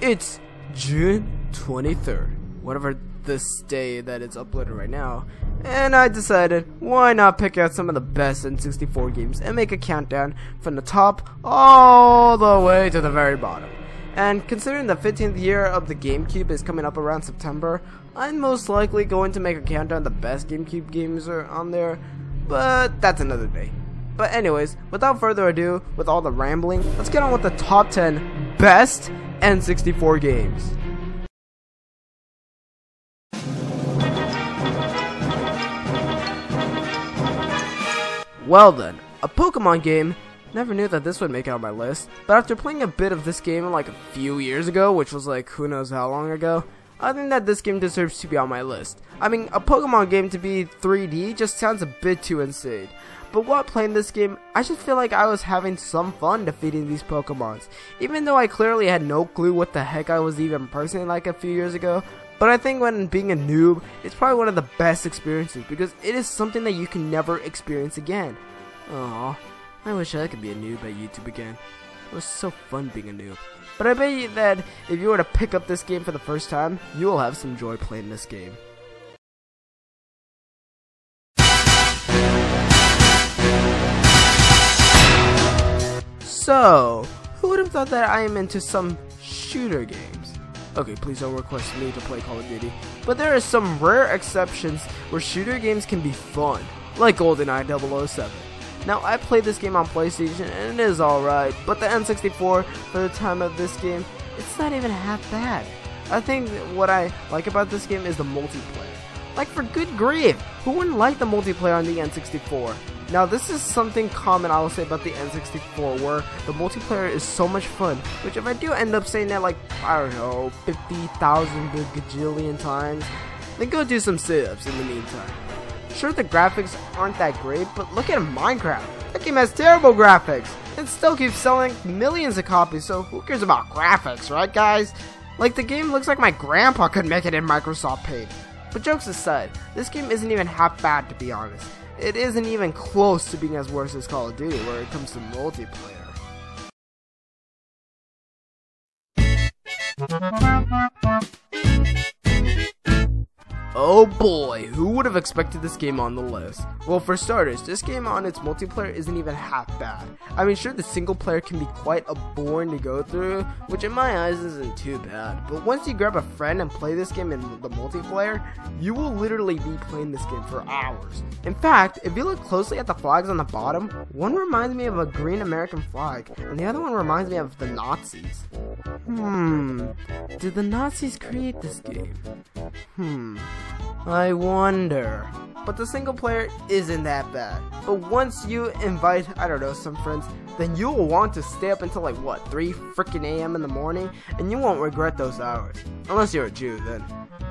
It's June 23rd, whatever this day that it's uploaded right now, and I decided why not pick out some of the best N64 games and make a countdown from the top all the way to the very bottom. And considering the 15th year of the GameCube is coming up around September, I'm most likely going to make a countdown of the best GameCube games are on there, but that's another day. But anyways, without further ado, with all the rambling, let's get on with the top 10 best N64 games. Well then, a Pokemon game. Never knew that this would make it on my list, but after playing a bit of this game like a few years ago, which was like who knows how long ago, I think that this game deserves to be on my list. I mean, a Pokemon game to be 3D just sounds a bit too insane. But while playing this game, I just feel like I was having some fun defeating these Pokemons, even though I clearly had no clue what the heck I was even impersonating like a few years ago. But I think when being a noob, it's probably one of the best experiences because it is something that you can never experience again. Aww, I wish I could be a noob at YouTube again. It was so fun being a noob. But I bet you that if you were to pick up this game for the first time, you will have some joy playing this game. So, who would have thought that I am into some shooter games? Okay, please don't request me to play Call of Duty, but there are some rare exceptions where shooter games can be fun, like GoldenEye 007. Now, I played this game on PlayStation and it is alright, but the N64, for the time of this game, it's not even half bad. I think what I like about this game is the multiplayer. Like, for good grief, who wouldn't like the multiplayer on the N64? Now, this is something common I will say about the N64, where the multiplayer is so much fun, which if I do end up saying that like, I don't know, 50,000 gajillion times, then go do some sit-ups in the meantime. Sure, the graphics aren't that great, but look at Minecraft. That game has terrible graphics, and still keeps selling millions of copies, so who cares about graphics, right guys? Like, the game looks like my grandpa could make it in Microsoft Paint. But jokes aside, this game isn't even half bad, to be honest. It isn't even close to being as worse as Call of Duty where it comes to multiplayer. Oh boy, who would have expected this game on the list? Well, for starters, this game on its multiplayer isn't even half bad. I mean, sure, the single player can be quite a boring to go through, which in my eyes isn't too bad. But once you grab a friend and play this game in the multiplayer, you will literally be playing this game for hours. In fact, if you look closely at the flags on the bottom, one reminds me of a green American flag, and the other one reminds me of the Nazis. Did the Nazis create this game? I wonder. But the single player isn't that bad. But once you invite, I don't know, some friends, then you will want to stay up until like what, 3 freaking AM in the morning, and you won't regret those hours. Unless you're a Jew, then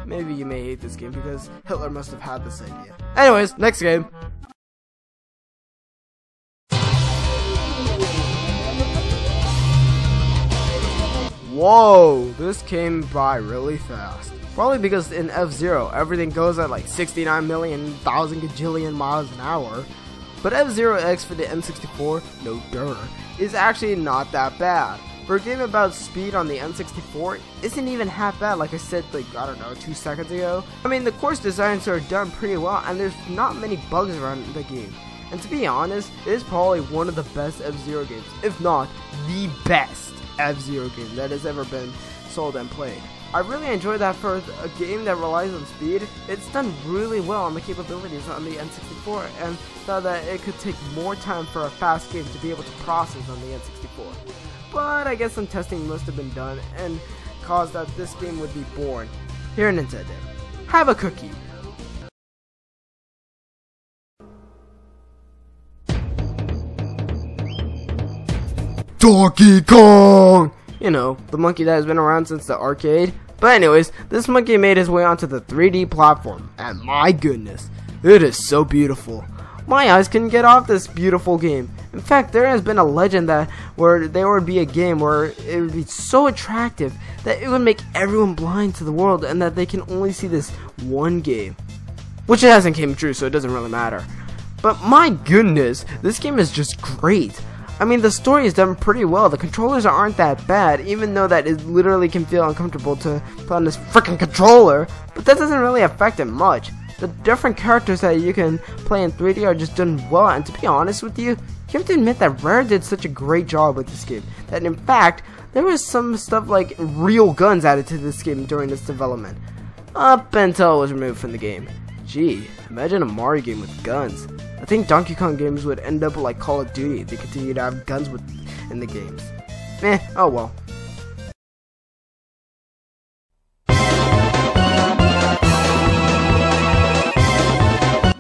maybe you may hate this game because Hitler must have had this idea. Anyways, next game. Whoa, this came by really fast. Probably because in F-Zero, everything goes at like 69,000,000 gajillion miles an hour. But F-Zero X for the N64, no duh, is actually not that bad. For a game about speed on the N64, isn't even half bad like I said like, I don't know, 2 seconds ago. I mean, the course designs are done pretty well and there's not many bugs around the game. And to be honest, it is probably one of the best F-Zero games, if not the best F-Zero game that has ever been sold and played. I really enjoy that for a game that relies on speed. It's done really well on the capabilities on the N64 and thought that it could take more time for a fast game to be able to process on the N64. But I guess some testing must have been done and caused that this game would be born. Here, Nintendo, have a cookie. Donkey Kong! You know, the monkey that has been around since the arcade. But anyways, this monkey made his way onto the 3D platform, and my goodness, it is so beautiful. My eyes couldn't get off this beautiful game. In fact, there has been a legend that where there would be a game where it would be so attractive that it would make everyone blind to the world and that they can only see this one game. Which it hasn't came true, so it doesn't really matter. But my goodness, this game is just great. I mean, the story is done pretty well. The controllers aren't that bad, even though that it literally can feel uncomfortable to play on this freaking controller. But that doesn't really affect it much. The different characters that you can play in 3D are just done well, and to be honest with you, you have to admit that Rare did such a great job with this game, that in fact, there was some stuff like real guns added to this game during its development, up until it was removed from the game. Gee, imagine a Mario game with guns. I think Donkey Kong games would end up like Call of Duty if they continue to have guns in the games. Oh well.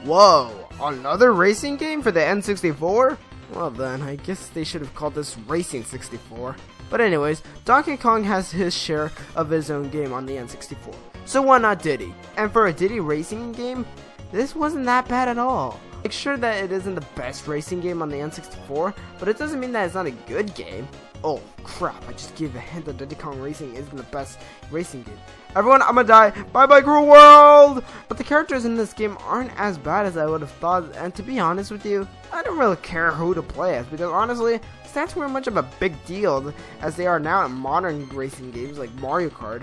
Whoa, another racing game for the N64? Well then, I guess they should have called this Racing 64. But anyways, Donkey Kong has his share of his own game on the N64. So why not Diddy? And for a Diddy racing game, this wasn't that bad at all. Make sure that it isn't the best racing game on the N64, but it doesn't mean that it's not a good game. Oh crap, I just gave a hint that Diddy Kong Racing isn't the best racing game. Everyone, I'm gonna die. Bye bye, Cruel World! But the characters in this game aren't as bad as I would have thought, and to be honest with you, I don't really care who to play as, because honestly, stats weren't much of a big deal as they are now in modern racing games like Mario Kart.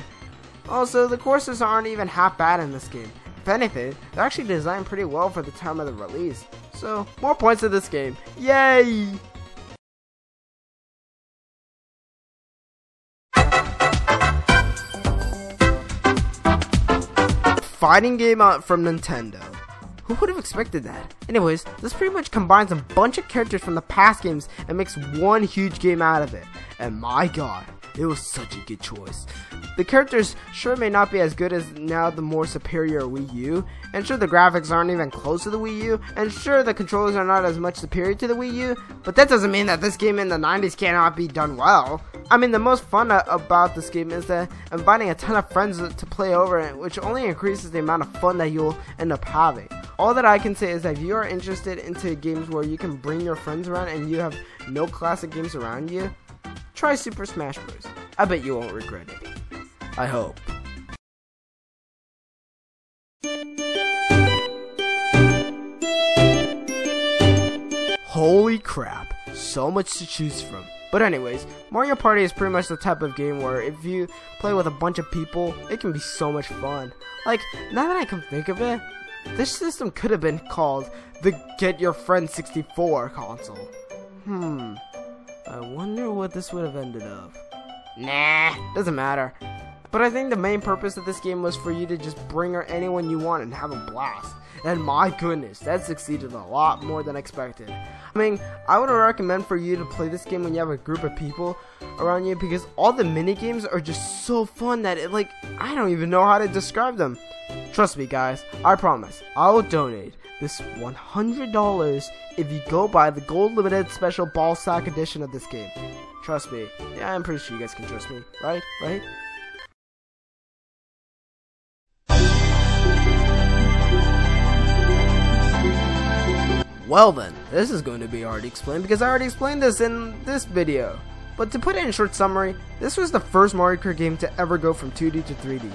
Also, the courses aren't even half bad in this game. If anything, they're actually designed pretty well for the time of the release. So, more points to this game. Yay! Fighting game out from Nintendo. Who would have expected that? Anyways, this pretty much combines a bunch of characters from the past games and makes one huge game out of it. And my god, it was such a good choice. The characters sure may not be as good as now the more superior Wii U, and sure the graphics aren't even close to the Wii U, and sure the controllers are not as much superior to the Wii U, but that doesn't mean that this game in the 90s cannot be done well. I mean, the most fun about this game is that inviting a ton of friends to play over it, which only increases the amount of fun that you'll end up having. All that I can say is that if you are interested into games where you can bring your friends around and you have no classic games around you, try Super Smash Bros. I bet you won't regret it. I hope. Holy crap, so much to choose from. But anyways, Mario Party is pretty much the type of game where if you play with a bunch of people, it can be so much fun. Like, now that I can think of it, this system could have been called the Get Your Friend 64 console. I wonder what this would have ended up. Nah, doesn't matter. But I think the main purpose of this game was for you to just bring anyone you want and have a blast. And my goodness, that succeeded a lot more than expected. I mean, I would recommend for you to play this game when you have a group of people around you, because all the mini games are just so fun that I don't even know how to describe them. Trust me guys, I promise, I will donate this $100 if you go buy the gold limited special ball sack edition of this game. Trust me. Yeah, I'm pretty sure you guys can trust me, right? Right? Well then, this is going to be hard to explain because I already explained this in this video. But to put it in short summary, this was the first Mario Kart game to ever go from 2D to 3D.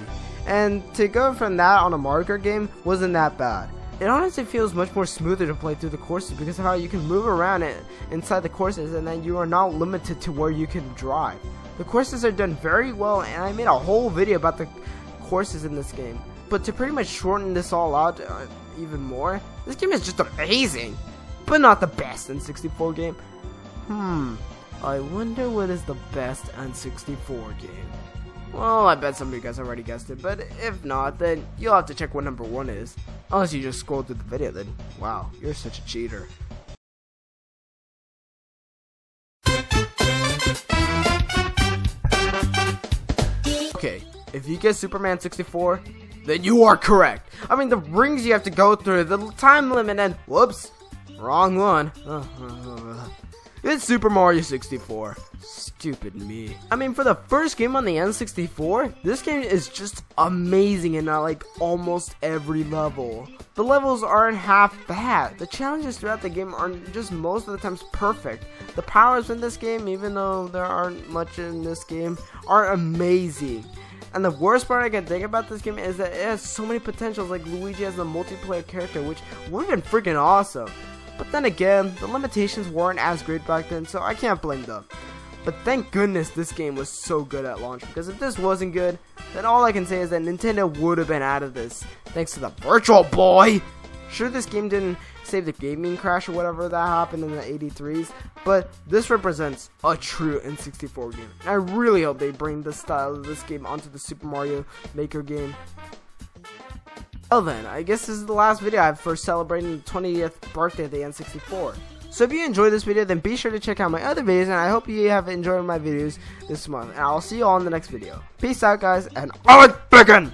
And to go from that on a Mario Kart game wasn't that bad. It honestly feels much more smoother to play through the courses because of how you can move around it inside the courses and then you are not limited to where you can drive. The courses are done very well and I made a whole video about the courses in this game. But to pretty much shorten this all out even more, this game is just amazing, but not the best N64 game. I wonder what is the best N64 game. Well, I bet some of you guys already guessed it, but if not, then you'll have to check what number 1 is. Unless you just scrolled through the video, then wow, you're such a cheater. Okay, if you get Superman 64, then you are correct. I mean, the rings you have to go through, the time limit, and whoops, wrong one. It's Super Mario 64. Stupid me. I mean, for the first game on the N64, this game is just amazing in almost every level. The levels aren't half bad. The challenges throughout the game are just most of the times perfect. The powers in this game, even though there aren't much in this game, are amazing. And the worst part I can think about this game is that it has so many potentials, like Luigi as a multiplayer character, which would have been freaking awesome. But then again, the limitations weren't as great back then, so I can't blame them. But thank goodness this game was so good at launch, because if this wasn't good, then all I can say is that Nintendo would have been out of this, thanks to the Virtual Boy! Sure, this game didn't save the gaming crash or whatever that happened in the 83s, but this represents a true N64 game. And I really hope they bring the style of this game onto the Super Mario Maker game. Well then, I guess this is the last video I have for celebrating the 20th birthday of the N64. So if you enjoyed this video, then be sure to check out my other videos, and I hope you have enjoyed my videos this month. And I'll see you all in the next video. Peace out, guys, and Alec Bacon!